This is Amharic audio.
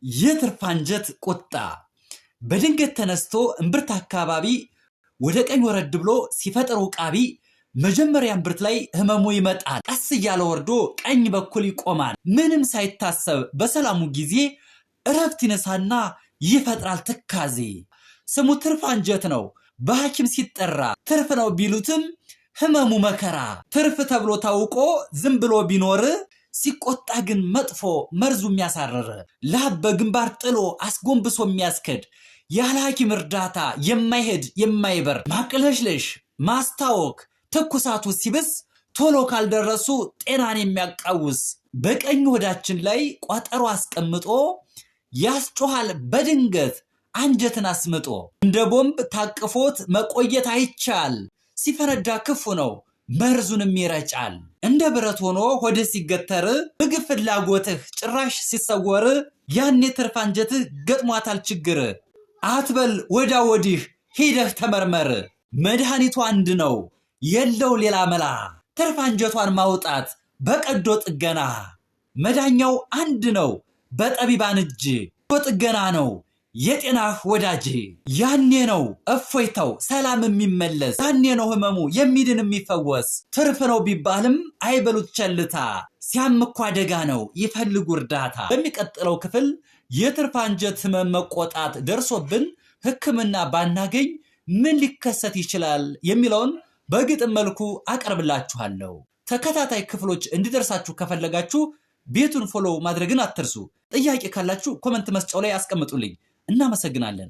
የትርፍ አንጀት ቁጣ በድንገት ተነስቶ እምብርት አካባቢ ወደ ቀኝ ወረድ ብሎ ሲፈጥር ውቃቢ መጀመሪያ እምብርት ላይ ህመሙ ይመጣል። ቀስ እያለ ወርዶ ቀኝ በኩል ይቆማል። ምንም ሳይታሰብ በሰላሙ ጊዜ እረፍት ይነሳና ይፈጥራል ትካዜ። ስሙ ትርፍ አንጀት ነው። በሐኪም ሲጠራ ትርፍ ነው ቢሉትም ህመሙ መከራ። ትርፍ ተብሎ ታውቆ ዝም ብሎ ቢኖር ሲቆጣ ግን መጥፎ መርዙ የሚያሳርር ላብ በግንባር ጥሎ አስጎንብሶ የሚያስከድ ያለ ሐኪም እርዳታ የማይሄድ የማይበር ማቅለሽለሽ ማስታወክ ትኩሳቱ ሲብስ ቶሎ ካልደረሱ ጤናን የሚያቃውስ በቀኝ ሆዳችን ላይ ቋጠሮ አስቀምጦ ያስጮሃል በድንገት አንጀትን አስምጦ እንደ ቦምብ ታቅፎት መቆየት አይቻል። ሲፈነዳ ክፉ ነው መርዙንም ይረጫል። እንደ ብረት ሆኖ ሆድ ሲገተር ምግብ ፍላጎትህ ጭራሽ ሲሰወር ያኔ ትርፍ አንጀትህ ገጥሟታል ችግር። አትበል ወዳ ወዲህ ሂደህ ተመርመር። መድኃኒቱ አንድ ነው የለው ሌላ መላ። ትርፍ አንጀቷን ማውጣት በቀዶ ጥገና መዳኛው አንድ ነው በጠቢባን እጅ። ጥገና ነው የጤናህ ወዳጅ። ያኔ ነው እፎይታው ሰላም የሚመለስ። ያኔ ነው ህመሙ የሚድን የሚፈወስ። ትርፍ ነው ቢባልም አይበሉት ቸልታ። ሲያምኳ አደጋ ነው ይፈልጉ እርዳታ። በሚቀጥለው ክፍል የትርፍ አንጀት ህመም መቆጣት ደርሶብን ህክምና ባናገኝ ምን ሊከሰት ይችላል የሚለውን በግጥም መልኩ አቀርብላችኋለሁ። ተከታታይ ክፍሎች እንዲደርሳችሁ ከፈለጋችሁ ቤቱን ፎሎው ማድረግን አትርሱ። ጥያቄ ካላችሁ ኮመንት መስጫው ላይ አስቀምጡልኝ። እናመሰግናለን።